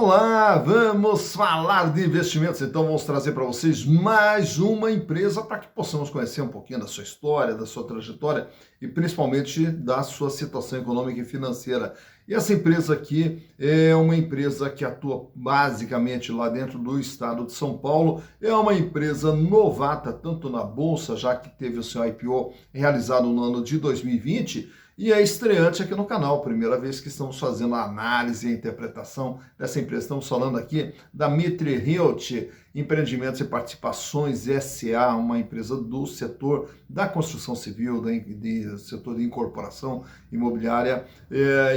Olá, vamos falar de investimentos. Então, vamos trazer para vocês mais uma empresa para que possamos conhecer um pouquinho da sua história, da sua trajetória e principalmente da sua situação econômica e financeira. E essa empresa aqui é uma empresa que atua basicamente lá dentro do estado de São Paulo. É uma empresa novata, tanto na Bolsa, já que teve o seu IPO realizado no ano de 2020, e é estreante aqui no canal, primeira vez que estamos fazendo a análise e a interpretação dessa empresa. Estamos falando aqui da Mitre Realty, Empreendimentos e Participações S.A., uma empresa do setor da construção civil, do setor de incorporação imobiliária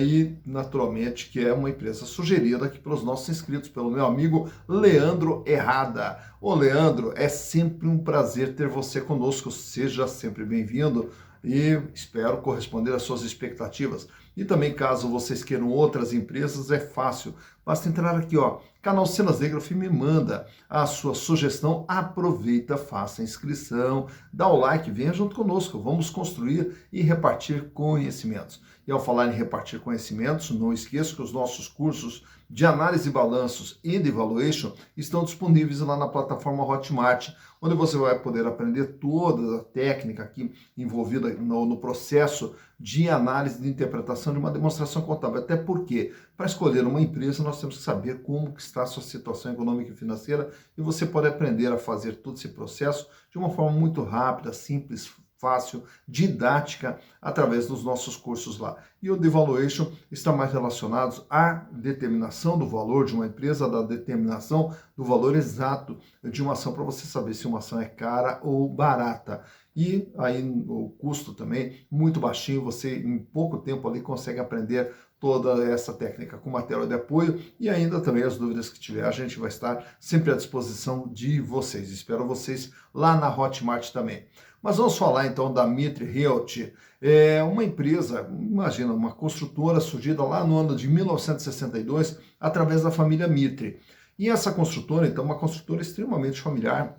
e, naturalmente, que é uma empresa sugerida aqui pelos nossos inscritos, pelo meu amigo Leandro Errada. Ô Leandro, é sempre um prazer ter você conosco, seja sempre bem-vindo. E espero corresponder às suas expectativas. E também, caso vocês queiram outras empresas, é fácil. Basta entrar aqui, ó, canal Cenas Negraf, me manda a sua sugestão, aproveita, faça a inscrição, dá o like, venha junto conosco, vamos construir e repartir conhecimentos. E ao falar em repartir conhecimentos, não esqueça que os nossos cursos de análise de balanços e de valuation estão disponíveis lá na plataforma Hotmart, onde você vai poder aprender toda a técnica aqui envolvida no processo de análise de interpretação de uma demonstração contábil. Até porque, para escolher uma empresa, nós temos que saber como que está a sua situação econômica e financeira, e você pode aprender a fazer todo esse processo de uma forma muito rápida, simples, fácil, didática, através dos nossos cursos lá. E o Devaluation está mais relacionado à determinação do valor de uma empresa, da determinação do valor exato de uma ação, para você saber se uma ação é cara ou barata. E aí o custo também muito baixinho, você em pouco tempo ali consegue aprender toda essa técnica com material de apoio, e ainda também as dúvidas que tiver, a gente vai estar sempre à disposição de vocês. Espero vocês lá na Hotmart também. Mas vamos falar então da Mitre Realty. É uma empresa, imagina, uma construtora surgida lá no ano de 1962 através da família Mitre. E essa construtora, então, uma construtora extremamente familiar,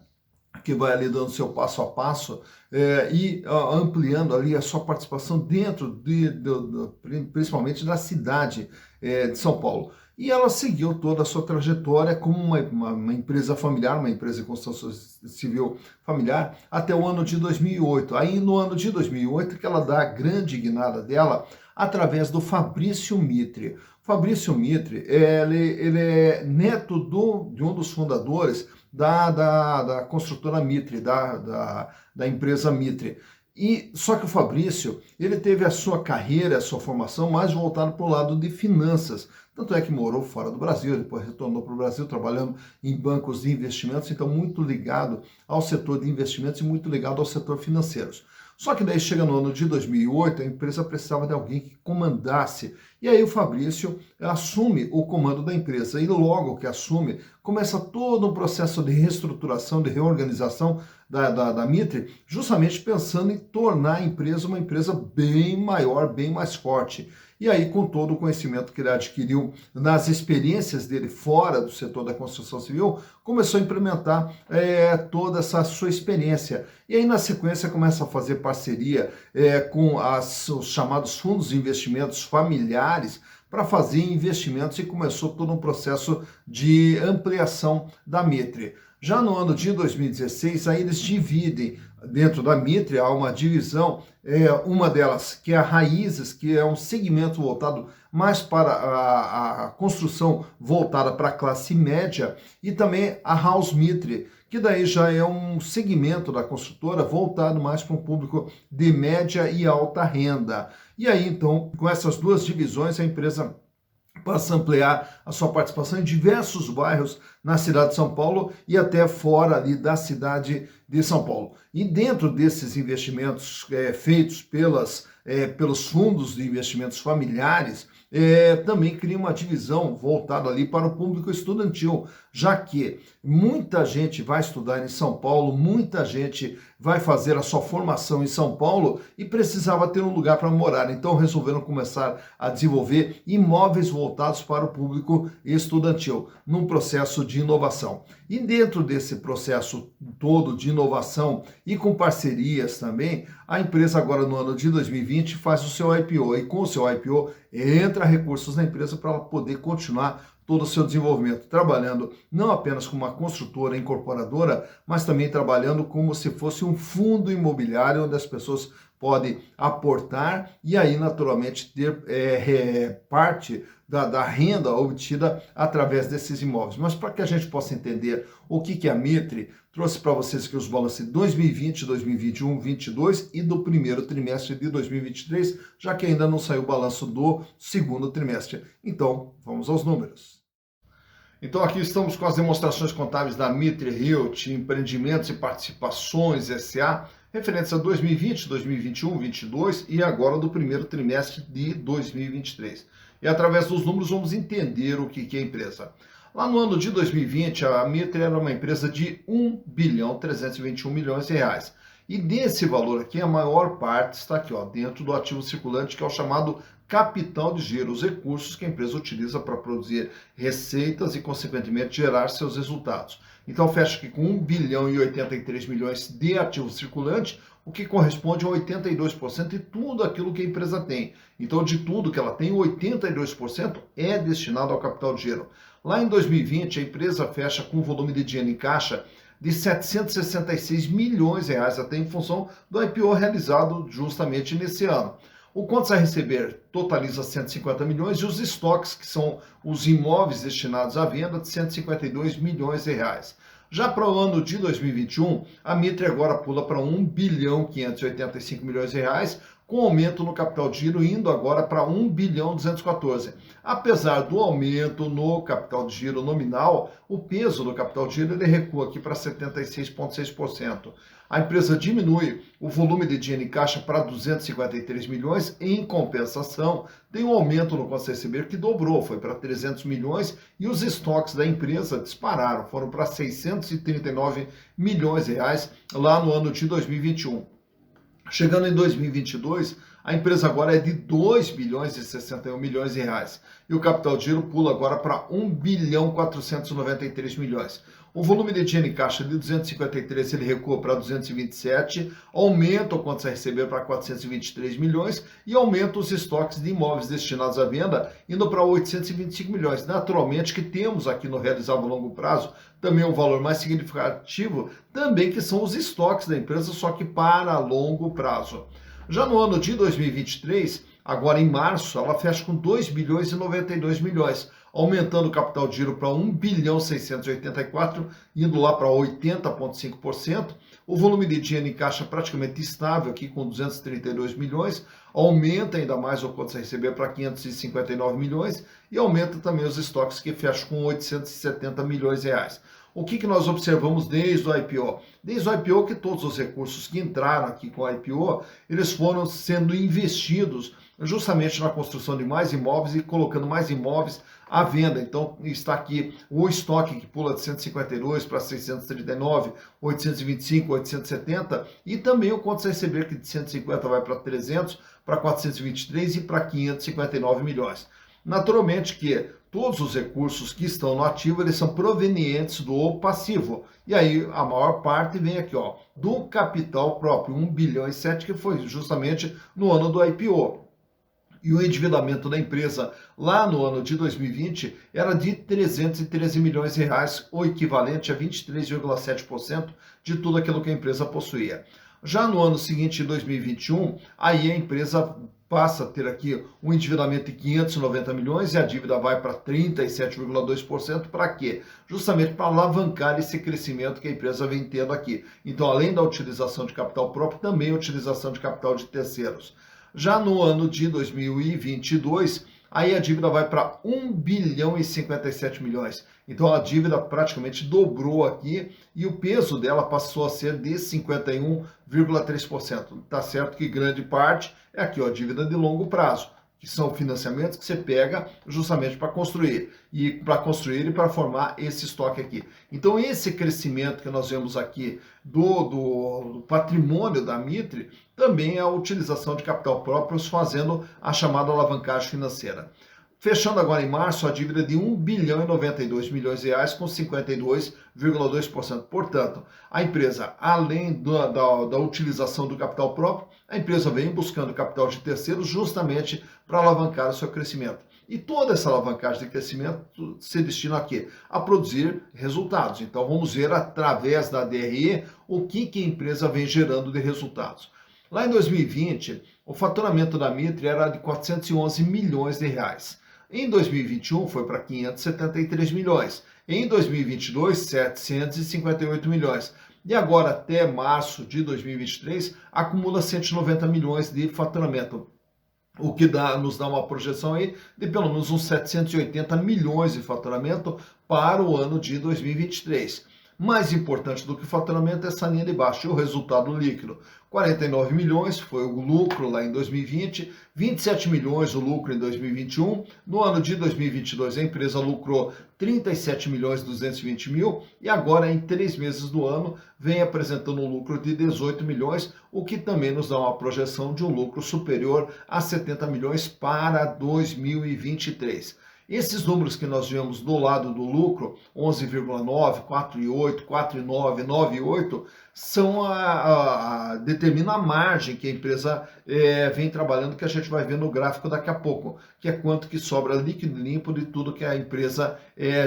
que vai ali dando seu passo a passo e ampliando ali a sua participação dentro principalmente da cidade de São Paulo. E ela seguiu toda a sua trajetória como uma empresa familiar, uma empresa de construção civil familiar, até o ano de 2008. Aí no ano de 2008 que ela dá a grande guinada dela através do Fabrício Mitre. Fabrício Mitre, ele é neto de um dos fundadores da construtora Mitre, da empresa Mitre. E só que o Fabrício, ele teve a sua carreira, a sua formação mais voltada para o lado de finanças. Tanto é que morou fora do Brasil, depois retornou para o Brasil trabalhando em bancos de investimentos, então muito ligado ao setor de investimentos e muito ligado ao setor financeiros. Só que daí chega no ano de 2008, a empresa precisava de alguém que comandasse. E aí o Fabrício assume o comando da empresa. E logo que assume, começa todo um processo de reestruturação, de reorganização da Mitre, justamente pensando em tornar a empresa uma empresa bem maior, bem mais forte. E aí, com todo o conhecimento que ele adquiriu nas experiências dele fora do setor da construção civil, começou a implementar toda essa sua experiência. E aí, na sequência, começa a fazer parceria com os chamados fundos de investimentos familiares para fazer investimentos, e começou todo um processo de ampliação da Mitre. Já no ano de 2016, aí eles dividem, dentro da Mitre, há uma divisão, uma delas que é a Raízes, que é um segmento voltado mais para a construção voltada para a classe média, e também a House Mitre, que daí já é um segmento da construtora voltado mais para um público de média e alta renda. E aí, então, com essas duas divisões, a empresa passa a ampliar a sua participação em diversos bairros na cidade de São Paulo e até fora ali da cidade de São Paulo. E dentro desses investimentos feitos pelos fundos de investimentos familiares, também cria uma divisão voltada ali para o público estudantil, já que muita gente vai estudar em São Paulo, muita gente vai fazer a sua formação em São Paulo e precisava ter um lugar para morar. Então resolveram começar a desenvolver imóveis voltados para o público estudantil, num processo de inovação. E dentro desse processo todo de inovação e com parcerias também, a empresa agora no ano de 2020 faz o seu IPO, e com o seu IPO entra recursos na empresa para ela poder continuar todo o seu desenvolvimento, trabalhando não apenas como uma construtora incorporadora, mas também trabalhando como se fosse um fundo imobiliário onde as pessoas podem aportar e aí naturalmente ter parte da renda obtida através desses imóveis. Mas para que a gente possa entender o que é a Mitre, trouxe para vocês aqui os balanços de 2020, 2021, 2022 e do primeiro trimestre de 2023, já que ainda não saiu o balanço do segundo trimestre. Então, vamos aos números. Então aqui estamos com as demonstrações contábeis da Mitre Realty, Empreendimentos e Participações S.A., referentes a 2020, 2021, 2022 e agora do primeiro trimestre de 2023. E através dos números vamos entender o que é a empresa. Lá no ano de 2020, a Mitre era uma empresa de 1.321 bilhões de reais. E desse valor aqui, a maior parte está aqui, ó, dentro do ativo circulante, que é o chamado capital de giro, os recursos que a empresa utiliza para produzir receitas e, consequentemente, gerar seus resultados. Então, fecha aqui com 1.083 bilhões de ativo circulante, o que corresponde a 82% de tudo aquilo que a empresa tem. Então, de tudo que ela tem, 82% é destinado ao capital de giro. Lá em 2020, a empresa fecha com um volume de dinheiro em caixa de 766 milhões de reais, até em função do IPO realizado justamente nesse ano. O contas a receber totaliza 150 milhões e os estoques, que são os imóveis destinados à venda, de 152 milhões de reais. Já para o ano de 2021, a Mitre agora pula para 1.585 bilhões de reais, com aumento no capital de giro indo agora para 1.214. Apesar do aumento no capital de giro nominal, o peso do capital de giro ele recua aqui para 76,6%. A empresa diminui o volume de dinheiro em caixa para 253 milhões, em compensação, tem um aumento no contas a receber que dobrou, foi para 300 milhões e os estoques da empresa dispararam, foram para 639 milhões de reais lá no ano de 2021. Chegando em 2022, a empresa agora é de 2 bilhões e 61 milhões de reais. E o capital de giro pula agora para 1 bilhão 493 milhões. O volume de dinheiro em caixa de 253 ele recua para 227, aumenta o contas a receber para 423 milhões e aumenta os estoques de imóveis destinados à venda, indo para 825 milhões. Naturalmente que temos aqui no realizável a longo prazo também um valor mais significativo, também que são os estoques da empresa, só que para longo prazo. Já no ano de 2023, agora em março, ela fecha com 2 bilhões e 92 milhões, aumentando o capital de giro para 1 bilhão 684, indo lá para 80,5%. O volume de dinheiro em caixa praticamente estável aqui com 232 milhões, aumenta ainda mais o contas a receber para 559 milhões e aumenta também os estoques que fecham com 870 milhões de reais. O que nós observamos desde o IPO? Desde o IPO que todos os recursos que entraram aqui com o IPO, eles foram sendo investidos justamente na construção de mais imóveis e colocando mais imóveis à venda. Então está aqui o estoque que pula de 152 para 639, 825, 870 e também o contas a receber que de 150 vai para 300, para 423 e para 559 milhões. Naturalmente que todos os recursos que estão no ativo, eles são provenientes do passivo. E aí a maior parte vem aqui, ó, do capital próprio, 1 bilhão e 7, que foi justamente no ano do IPO. E o endividamento da empresa lá no ano de 2020 era de 313 milhões de reais, o equivalente a 23,7% de tudo aquilo que a empresa possuía. Já no ano seguinte, em 2021, aí a empresa passa a ter aqui um endividamento de 590 milhões e a dívida vai para 37,2%. Para quê? Justamente para alavancar esse crescimento que a empresa vem tendo aqui. Então, além da utilização de capital próprio, também a utilização de capital de terceiros. Já no ano de 2022, aí a dívida vai para 1 bilhão e 57 milhões. Então a dívida praticamente dobrou aqui e o peso dela passou a ser de 51,3%. Tá certo que grande parte é aqui, ó, a dívida de longo prazo, que são financiamentos que você pega justamente para construir e para formar esse estoque aqui. Então esse crescimento que nós vemos aqui do patrimônio da Mitre também é a utilização de capital próprio, fazendo a chamada alavancagem financeira. Fechando agora em março, a dívida de 1 bilhão e 92 milhões de reais com 52,2%. Portanto, a empresa, além da utilização do capital próprio, a empresa vem buscando capital de terceiros justamente para alavancar o seu crescimento. E toda essa alavancagem de crescimento se destina a quê? A produzir resultados. Então vamos ver através da DRE o que a empresa vem gerando de resultados. Lá em 2020, o faturamento da Mitre era de 411 milhões de reais. Em 2021 foi para 573 milhões. Em 2022, 758 milhões. E agora, até março de 2023, acumula 190 milhões de faturamento, o que nos dá uma projeção aí de pelo menos uns 780 milhões de faturamento para o ano de 2023. Mais importante do que o faturamento é essa linha de baixo, o resultado líquido. 49 milhões foi o lucro lá em 2020, 27 milhões o lucro em 2021. No ano de 2022 a empresa lucrou 37 milhões e 220 mil e agora em 3 meses do ano vem apresentando um lucro de 18 milhões, o que também nos dá uma projeção de um lucro superior a 70 milhões para 2023. Esses números que nós vemos do lado do lucro, 11,9, 4,8, 4,9, 9,8, determina a margem que a empresa vem trabalhando, que a gente vai ver no gráfico daqui a pouco, que é quanto que sobra líquido e limpo de tudo que a empresa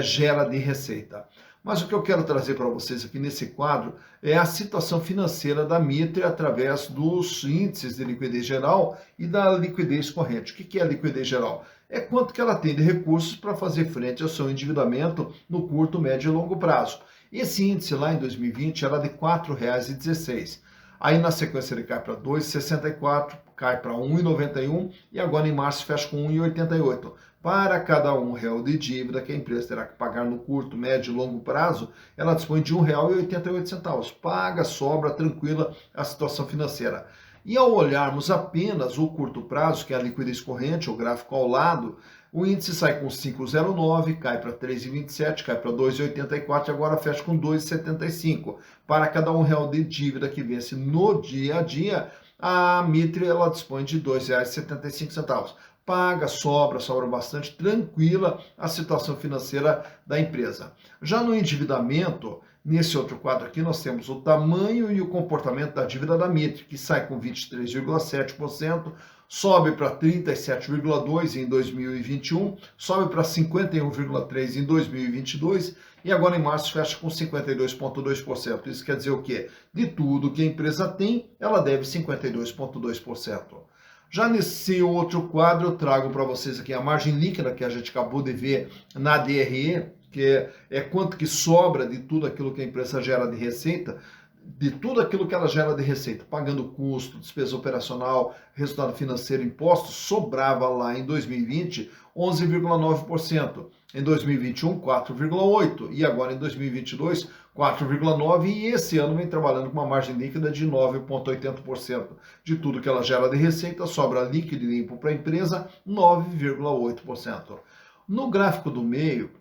gera de receita. Mas o que eu quero trazer para vocês aqui nesse quadro é a situação financeira da Mitre através dos índices de liquidez geral e da liquidez corrente. O que é a liquidez geral? É quanto que ela tem de recursos para fazer frente ao seu endividamento no curto, médio e longo prazo. Esse índice lá em 2020 era de R$ 4,16. Aí na sequência ele cai para 2,64, cai para 1,91 e agora em março fecha com 1,88. Para cada R$ 1 de dívida que a empresa terá que pagar no curto, médio e longo prazo, ela dispõe de R$ 1,88. Paga, sobra, tranquila a situação financeira. E ao olharmos apenas o curto prazo, que é a liquidez corrente, o gráfico ao lado, o índice sai com 5,09, cai para 3,27, cai para 2,84 e agora fecha com 2,75. Para cada R$ 1 de dívida que vence no dia a dia, a Mitre ela dispõe de R$ 2,75. Paga, sobra bastante, tranquila a situação financeira da empresa. Já no endividamento, nesse outro quadro aqui, nós temos o tamanho e o comportamento da dívida da Mitre, que sai com 23,7%, sobe para 37,2% em 2021, sobe para 51,3% em 2022 e agora em março fecha com 52,2%. Isso quer dizer o quê? De tudo que a empresa tem, ela deve 52,2%. Já nesse outro quadro, eu trago para vocês aqui a margem líquida que a gente acabou de ver na DRE, que é quanto que sobra de tudo aquilo que a empresa gera de receita, de tudo aquilo que ela gera de receita, pagando custo, despesa operacional, resultado financeiro, impostos, sobrava lá em 2020 11,9%, em 2021 4,8% e agora em 2022 4,9%, e esse ano vem trabalhando com uma margem líquida de 9,80%. De tudo que ela gera de receita, sobra líquido e limpo para a empresa 9,8%. No gráfico do meio,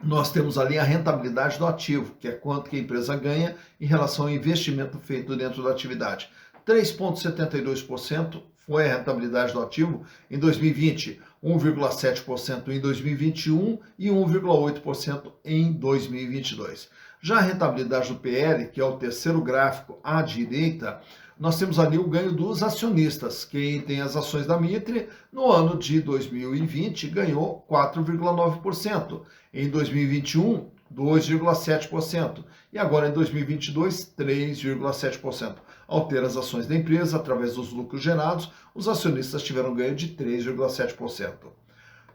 nós temos ali a rentabilidade do ativo, que é quanto que a empresa ganha em relação ao investimento feito dentro da atividade. 3,72% foi a rentabilidade do ativo em 2020, 1,7% em 2021 e 1,8% em 2022. Já a rentabilidade do PL, que é o terceiro gráfico à direita, nós temos ali o ganho dos acionistas. Quem tem as ações da Mitre, no ano de 2020, ganhou 4,9%. Em 2021, 2,7%. E agora, em 2022, 3,7%. Ao ter as ações da empresa, através dos lucros gerados, os acionistas tiveram ganho de 3,7%.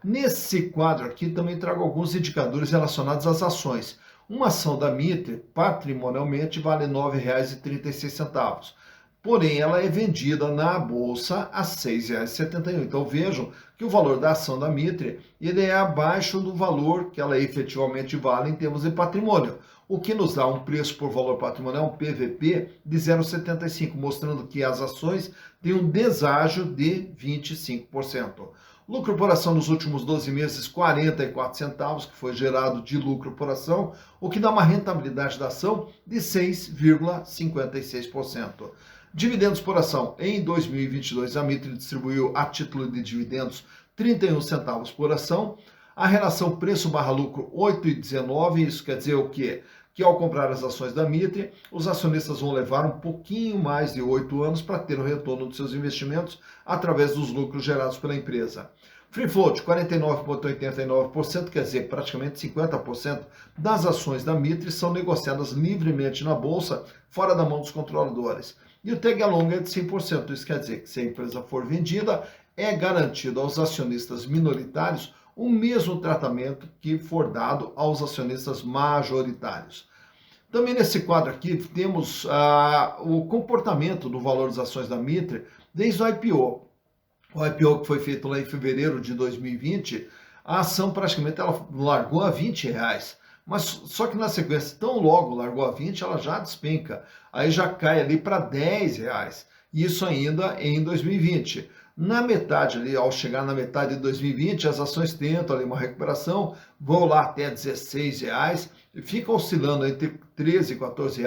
Nesse quadro aqui, também trago alguns indicadores relacionados às ações. Uma ação da Mitre, patrimonialmente, vale R$ 9,36. Porém, ela é vendida na bolsa a R$ 6,71. Então vejam que o valor da ação da Mitre ele é abaixo do valor que ela efetivamente vale em termos de patrimônio, o que nos dá um preço por valor patrimonial, um PVP, de 0,75, mostrando que as ações têm um deságio de 25%. Lucro por ação nos últimos 12 meses, 44 centavos, que foi gerado de lucro por ação, o que dá uma rentabilidade da ação de 6,56%. Dividendos por ação. Em 2022, a Mitre distribuiu a título de dividendos 31 centavos por ação. A relação preço/lucro 8,19, isso quer dizer o quê? Que ao comprar as ações da Mitre, os acionistas vão levar um pouquinho mais de 8 anos para ter o retorno dos seus investimentos através dos lucros gerados pela empresa. Free float, 49,89%, quer dizer, praticamente 50% das ações da Mitre são negociadas livremente na bolsa, fora da mão dos controladores. E o tag along é de 100%, isso quer dizer que se a empresa for vendida, é garantido aos acionistas minoritários o mesmo tratamento que for dado aos acionistas majoritários. Também nesse quadro aqui temos o comportamento do valor das ações da Mitre desde o IPO. O IPO que foi feito lá em fevereiro de 2020, a ação praticamente ela largou a R$ 20. Mas só que na sequência, tão logo largou a 20, ela já despenca. Aí já cai ali para R$ 10. Isso ainda em 2020. Na metade ali, ao chegar na metade de 2020, as ações tentam ali uma recuperação, vão lá até R$ 16 e ficam oscilando entre R$ 13 e R$ 14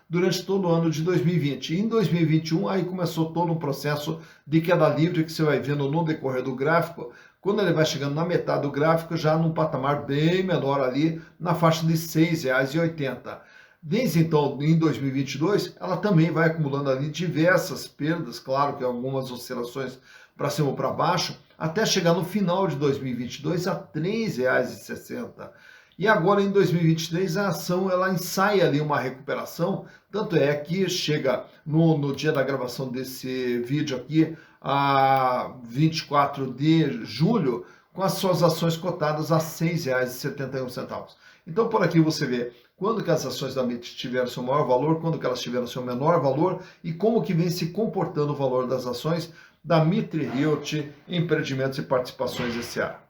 durante todo o ano de 2020. E em 2021, aí começou todo um processo de queda livre que você vai vendo no decorrer do gráfico. Quando ele vai chegando na metade do gráfico, já num patamar bem menor ali, na faixa de R$ 6,80. Desde então, em 2022, ela também vai acumulando ali diversas perdas, claro que algumas oscilações para cima ou para baixo, até chegar no final de 2022 a R$ 3,60. E agora em 2023 a ação ela ensaia ali uma recuperação, tanto é que chega no dia da gravação desse vídeo aqui, a 24 de julho, com as suas ações cotadas a R$ 6,71. Então por aqui você vê quando que as ações da MIT tiveram seu maior valor, quando que elas tiveram seu menor valor e como que vem se comportando o valor das ações da Mitre Realty Empreendimentos e Participações S.A.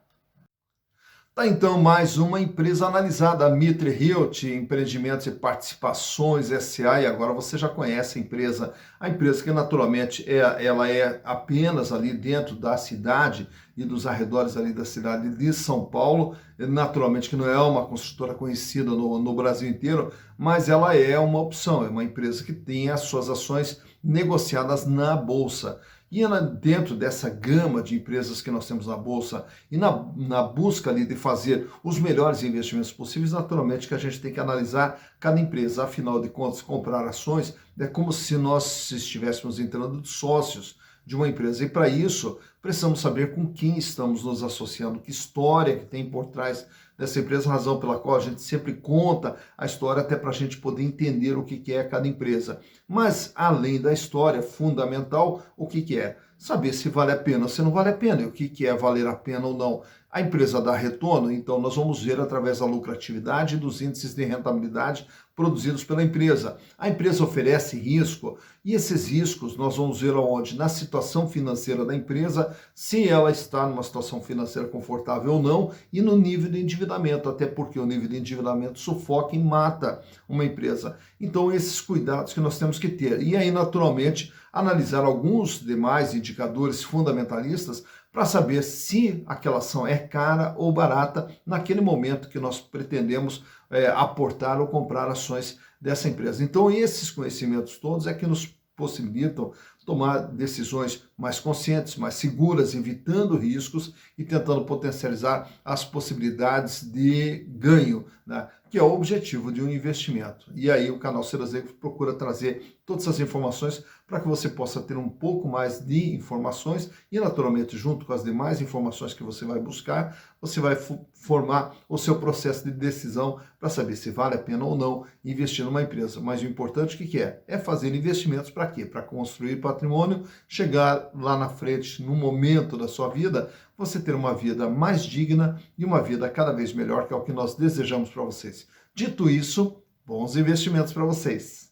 Tá então mais uma empresa analisada, a Mitre Realty Empreendimentos e Participações S.A. E agora você já conhece a empresa que naturalmente ela é apenas ali dentro da cidade e dos arredores ali da cidade de São Paulo, naturalmente que não é uma construtora conhecida no Brasil inteiro, mas ela é uma opção, é uma empresa que tem as suas ações negociadas na Bolsa. E dentro dessa gama de empresas que nós temos na Bolsa e na busca ali de fazer os melhores investimentos possíveis, naturalmente que a gente tem que analisar cada empresa. Afinal de contas, comprar ações é como se nós estivéssemos entrando de sócios de uma empresa. E para isso, precisamos saber com quem estamos nos associando, que história que tem por trás dessa empresa, razão pela qual a gente sempre conta a história até para a gente poder entender o que é cada empresa. Mas, além da história, fundamental, o que é? Saber se vale a pena ou se não vale a pena, e o que é valer a pena ou não. A empresa dá retorno, então nós vamos ver através da lucratividade e dos índices de rentabilidade produzidos pela empresa. A empresa oferece risco, e esses riscos nós vamos ver aonde? Na situação financeira da empresa, se ela está numa situação financeira confortável ou não, e no nível de endividamento, até porque o nível de endividamento sufoca e mata uma empresa. Então, esses cuidados que nós temos que ter. E aí, naturalmente, analisar alguns demais indicadores fundamentalistas para saber se aquela ação é cara ou barata naquele momento que nós pretendemos aportar ou comprar ações dessa empresa. Então, esses conhecimentos todos é que nos possibilitam tomar decisões mais conscientes, mais seguras, evitando riscos e tentando potencializar as possibilidades de ganho, né? Que é o objetivo de um investimento. E aí o canal Ser Executivo procura trazer todas essas informações para que você possa ter um pouco mais de informações e, naturalmente, junto com as demais informações que você vai buscar, você vai formar o seu processo de decisão para saber se vale a pena ou não investir numa empresa. Mas o importante o que é? É fazer investimentos para quê? Para construir patrimônio, chegar lá na frente, no momento da sua vida, você ter uma vida mais digna e uma vida cada vez melhor, que é o que nós desejamos para vocês. Dito isso, bons investimentos para vocês.